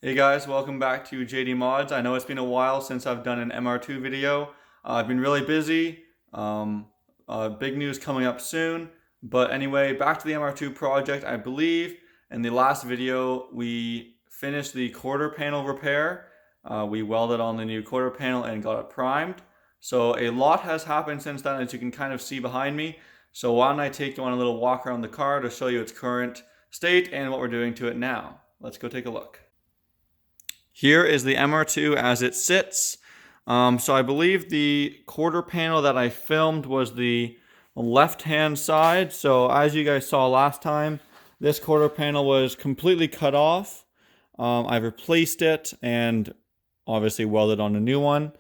Hey guys, welcome back to JD Mods. I know it's been a while since I've done an MR2 video. I've been really busy. Big news coming up soon. But anyway, back to the MR2 project. I believe in the last video we finished the quarter panel repair. We welded on the new quarter panel and got it primed. So a lot has happened since then, as you can kind of see behind me. So why don't I take you on a little walk around the car to show you its current state and what we're doing to it now. Let's go take a look. Here is the MR2 as it sits. So I believe the quarter panel that I filmed was the left-hand side. So as you guys saw last time, this quarter panel was completely cut off. I replaced it and obviously welded on a new one.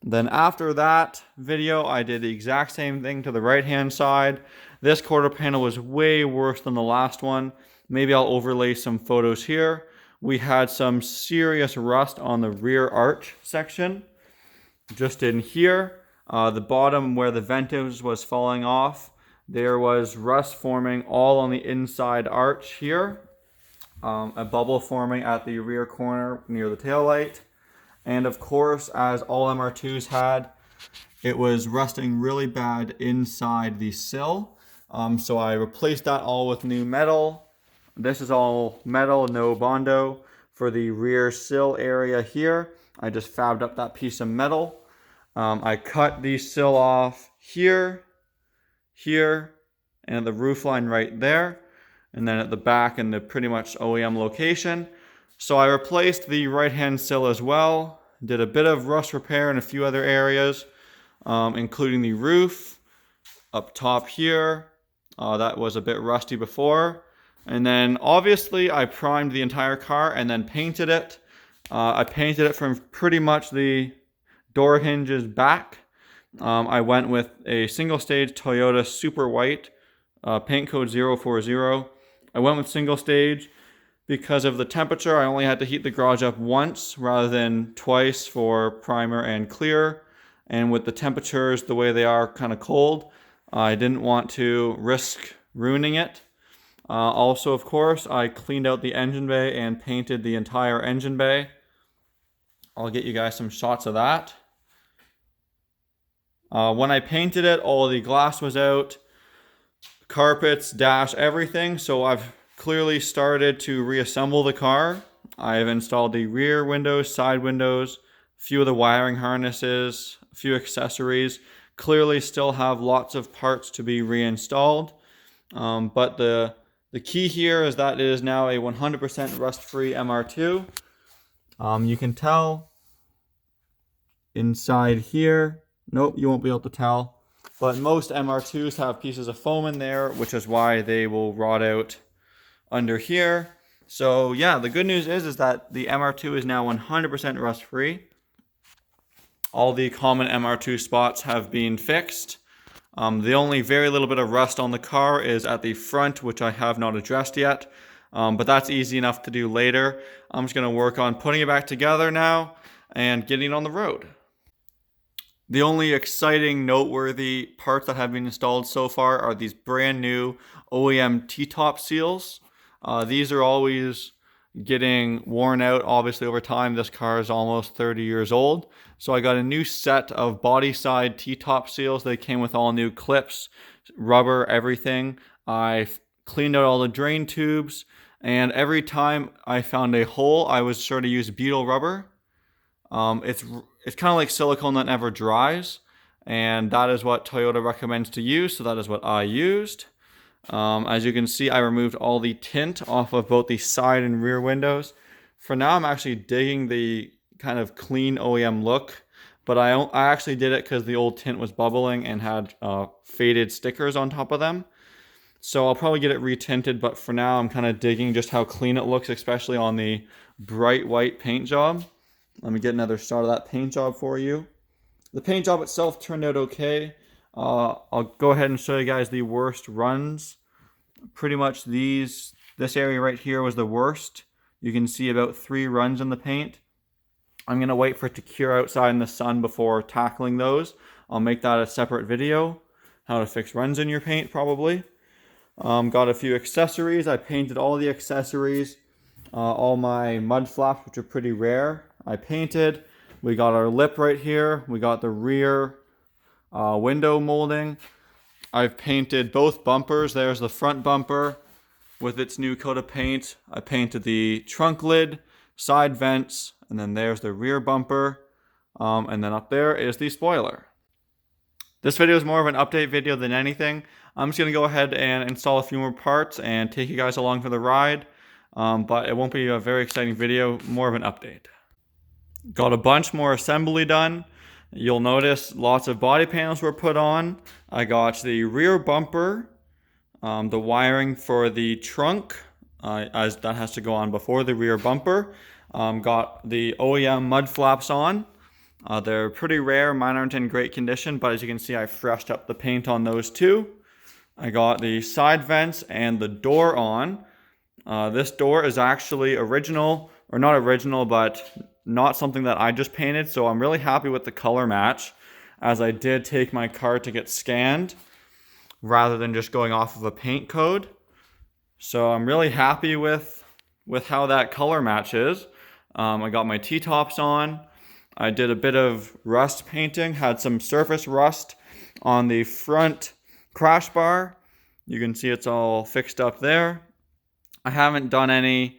Then after that video, I did the exact same thing to the right-hand side. This quarter panel was way worse than the last one. Maybe I'll overlay some photos here. We had some serious rust on the rear arch section. Just in here, the bottom where the ventage was falling off, there was rust forming all on the inside arch here. A bubble forming at the rear corner near the taillight. And of course, as all MR2s had, it was rusting really bad inside the sill. So I replaced that all with new metal. This is all metal, no Bondo. For the rear sill area here, I just fabbed up that piece of metal. I cut the sill off here, and the roof line right there, and then at the back in the pretty much OEM location. So I replaced the right-hand sill as well, did a bit of rust repair in a few other areas, including the roof up top here. That was a bit rusty before. And then obviously I primed the entire car and then painted it. I painted it from pretty much the door hinges back. I went with a single stage Toyota Super White, paint code 040. I went with single stage because of the temperature. I only had to heat the garage up once rather than twice for primer and clear. And with the temperatures the way they are, kind of cold, I didn't want to risk ruining it. Also, of course, I cleaned out the engine bay and painted the entire engine bay. I'll get you guys some shots of that. When I painted it, all the glass was out, carpets, dash, everything. So I've clearly started to reassemble the car. I've installed the rear windows, side windows, a few of the wiring harnesses, a few accessories. Clearly still have lots of parts to be reinstalled. But the key here is that it is now a 100% rust-free MR2. You can tell inside here. Nope, you won't be able to tell. But most MR2s have pieces of foam in there, which is why they will rot out under here. So yeah, the good news is that the MR2 is now 100% rust-free. All the common MR2 spots have been fixed. The only very little bit of rust on the car is at the front, which I have not addressed yet. But that's easy enough to do later. I'm just going to work on putting it back together now and getting it on the road. The only exciting, noteworthy parts that have been installed so far are these brand new OEM T-top seals. These are always getting worn out, obviously, over time. This car is almost 30 years old. So I got a new set of body side T-top seals. They came with all new clips, rubber, everything. I cleaned out all the drain tubes, and every time I found a hole, I was sure to use butyl rubber. It's kind of like silicone that never dries, and that is what Toyota recommends to use, so that is what I used. As you can see, I removed all the tint off of both the side and rear windows. For now, I'm actually digging the kind of clean OEM look, but I actually did it because the old tint was bubbling and had faded stickers on top of them. So I'll probably get it retinted, but for now, I'm kind of digging just how clean it looks, especially on the bright white paint job. Let me get another shot of that paint job for you. The paint job itself turned out okay. I'll go ahead and show you guys the worst runs. Pretty much this area right here was the worst. You can see about 3 runs in the paint. I'm going to wait for it to cure outside in the sun before tackling those. I'll make that a separate video. How to fix runs in your paint, probably. Got a few accessories. I painted all the accessories. all my mud flaps, which are pretty rare, I painted. We got our lip right here. We got the rear window molding. I've painted both bumpers. There's the front bumper with its new coat of paint. I painted the trunk lid, side vents, and then there's the rear bumper. And then up there is the spoiler. This video is more of an update video than anything. I'm just going to go ahead and install a few more parts and take you guys along for the ride. But it won't be a very exciting video, more of an update. Got a bunch more assembly done. You'll notice lots of body panels were put on. I got the rear bumper, the wiring for the trunk, as that has to go on before the rear bumper. Got the OEM mud flaps on. They're pretty rare, mine aren't in great condition, but as you can see, I freshed up the paint on those too. I got the side vents and the door on. This door is actually original, or not original, but not something that I just painted, so I'm really happy with the color match, as I did take my car to get scanned, rather than just going off of a paint code. So I'm really happy with how that color match is. I got my T-tops on. I did a bit of rust painting, had some surface rust on the front crash bar. You can see it's all fixed up there. I haven't done any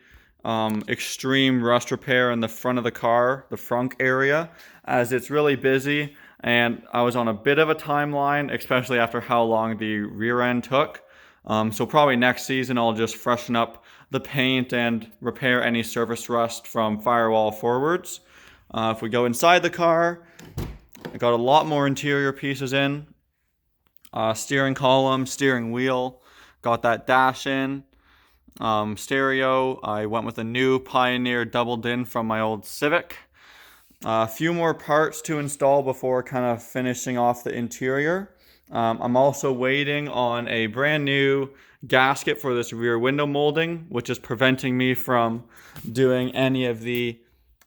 extreme rust repair in the front of the car, the frunk area, as it's really busy and I was on a bit of a timeline, especially after how long the rear end took. So probably next season I'll just freshen up the paint and repair any surface rust from firewall forwards. If we go inside the car, I got a lot more interior pieces in. Steering column, steering wheel, got that dash in. Stereo, I went with a new Pioneer double din from my old Civic. A few more parts to install before kind of finishing off the interior. I'm also waiting on a brand new gasket for this rear window molding, which is preventing me from doing any of the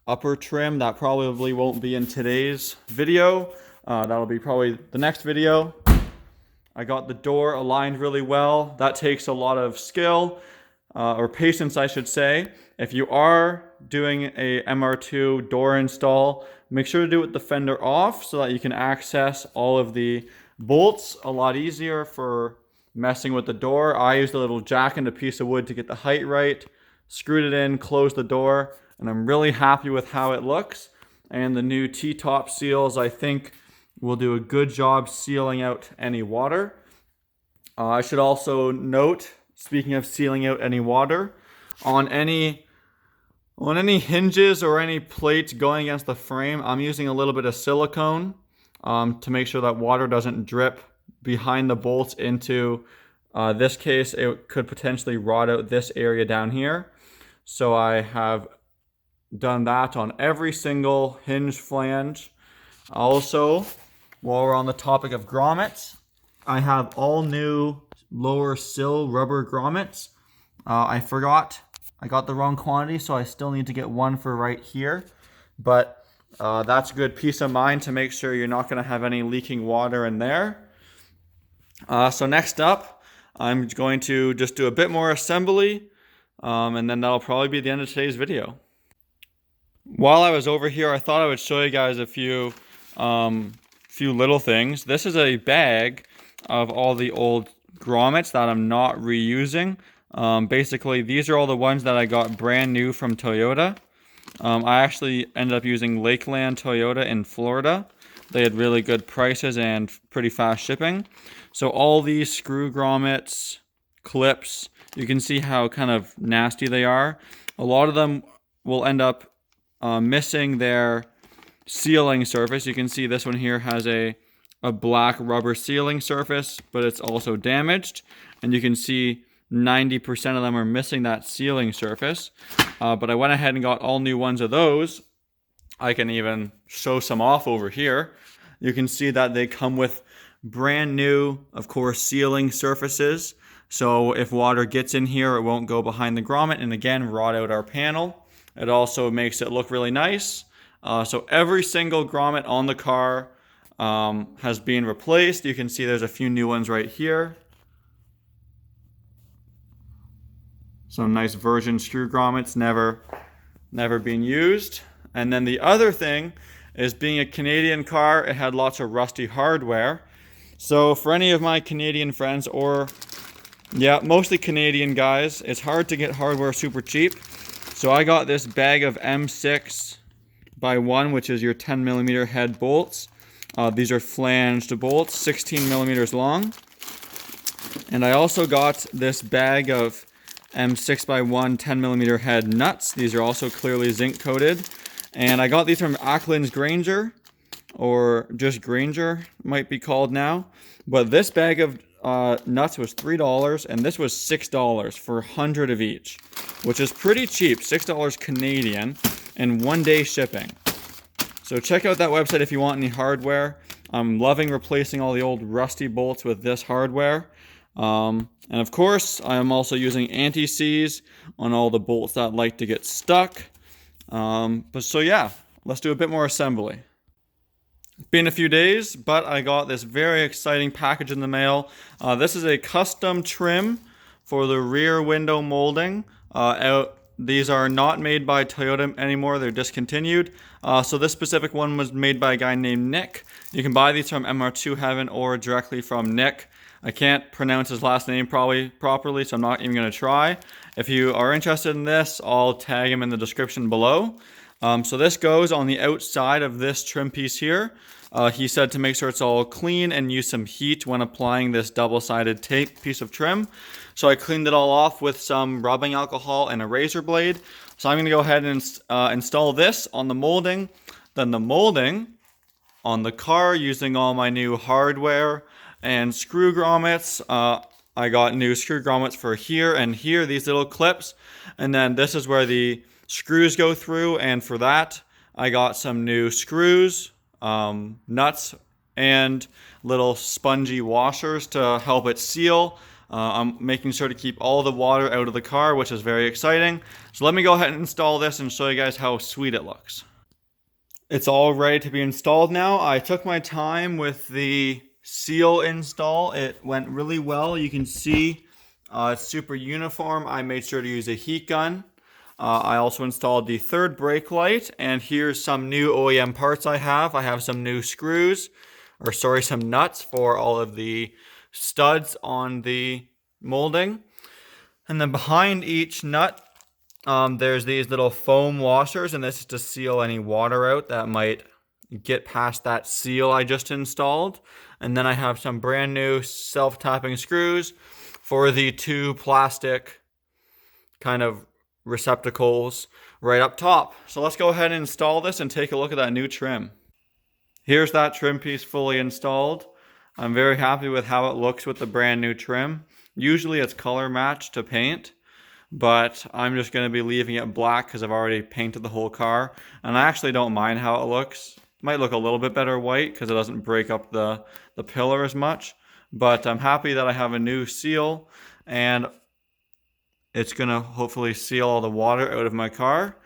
upper trim. That probably won't be in today's video. That'll be probably the next video. I got the door aligned really well. That takes a lot of skill, or patience I should say. If you are doing a MR2 door install, make sure to do it with the fender off so that you can access all of the bolts a lot easier for messing with the door. I used a little jack and a piece of wood to get the height right, screwed it in, closed the door, and I'm really happy with how it looks. And the new T-top seals, I think, will do a good job sealing out any water. I should also note, speaking of sealing out any water, on any hinges or any plates going against the frame, I'm using a little bit of silicone to make sure that water doesn't drip behind the bolts into this case. It could potentially rot out this area down here. So I have done that on every single hinge flange. Also, while we're on the topic of grommets, I have all new lower sill rubber grommets. I forgot, I got the wrong quantity, so I still need to get one for right here. But that's a good peace of mind to make sure you're not going to have any leaking water in there. So next up, I'm going to just do a bit more assembly, and then that'll probably be the end of today's video. While I was over here, I thought I would show you guys a few little things. This is a bag of all the old grommets that I'm not reusing. Basically, these are all the ones that I got brand new from Toyota. I actually ended up using Lakeland Toyota in Florida. They had really good prices and pretty fast shipping. So all these screw grommets, clips, you can see how kind of nasty they are. A lot of them will end up missing their sealing surface. You can see this one here has a black rubber sealing surface, but it's also damaged. And you can see 90% of them are missing that sealing surface. But I went ahead and got all new ones of those. I can even show some off over here. You can see that they come with brand new, of course, sealing surfaces. So if water gets in here, it won't go behind the grommet and again, rot out our panel. It also makes it look really nice. So every single grommet on the car has been replaced. You can see there's a few new ones right here. Some nice version screw grommets, never been used. And then the other thing is, being a Canadian car, it had lots of rusty hardware. So for any of my Canadian friends, or yeah, mostly Canadian guys, it's hard to get hardware super cheap. So I got this bag of M6x1, which is your 10mm head bolts. These are flanged bolts, 16mm long. And I also got this bag of M6x1 10mm head nuts. These are also clearly zinc coated. And I got these from Ackland's Granger, or just Granger might be called now. But this bag of nuts was $3, and this was $6 for 100 of each, which is pretty cheap, $6 Canadian, and 1-day shipping. So check out that website if you want any hardware. I'm loving replacing all the old rusty bolts with this hardware. And of course, I am also using anti-seize on all the bolts that like to get stuck. But so yeah, let's do a bit more assembly. It's been a few days, but I got this very exciting package in the mail. This is a custom trim for the rear window molding. These are not made by Toyota anymore, they're discontinued. So this specific one was made by a guy named Nick. You can buy these from MR2 Heaven or directly from Nick. I can't pronounce his last name properly, so I'm not even going to try. If you are interested in this, I'll tag him in the description below. So this goes on the outside of this trim piece here. He said to make sure it's all clean and use some heat when applying this double-sided tape piece of trim. So I cleaned it all off with some rubbing alcohol and a razor blade. So I'm going to go ahead and install this on the molding, then the molding on the car using all my new hardware and screw grommets. I got new screw grommets for here and here, these little clips. And then this is where the screws go through. And for that, I got some new screws, nuts, and little spongy washers to help it seal. I'm making sure to keep all the water out of the car, which is very exciting. So let me go ahead and install this and show you guys how sweet it looks. It's all ready to be installed now. I took my time with the seal install. It went really well. You can see it's super uniform. I made sure to use a heat gun. I also installed the third brake light, and here's some new OEM parts I have. I have some new screws, some nuts for all of the studs on the molding. And then behind each nut, there's these little foam washers, and this is to seal any water out that might get past that seal I just installed. And then I have some brand new self-tapping screws for the two plastic kind of receptacles right up top. So let's go ahead and install this and take a look at that new trim. Here's that trim piece fully installed. I'm very happy with how it looks with the brand new trim. Usually it's color matched to paint, but I'm just going to be leaving it black because I've already painted the whole car. And I actually don't mind how it looks. It might look a little bit better white because it doesn't break up the pillar as much. But I'm happy that I have a new seal, and it's going to hopefully seal all the water out of my car.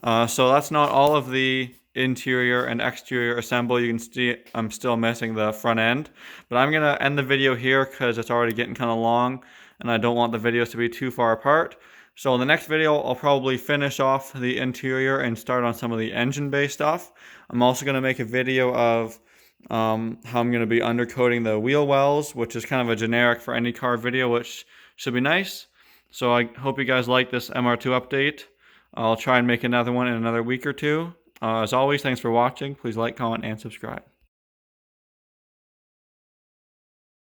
So that's not all of the interior and exterior assembly. You can see I'm still missing the front end. But I'm going to end the video here because it's already getting kind of long, and I don't want the videos to be too far apart. So in the next video, I'll probably finish off the interior and start on some of the engine bay stuff. I'm also going to make a video of how I'm going to be undercoating the wheel wells, which is kind of a generic for any car video, which should be nice. So I hope you guys like this MR2 update. I'll try and make another one in another week or two. As always, thanks for watching. Please like, comment, and subscribe.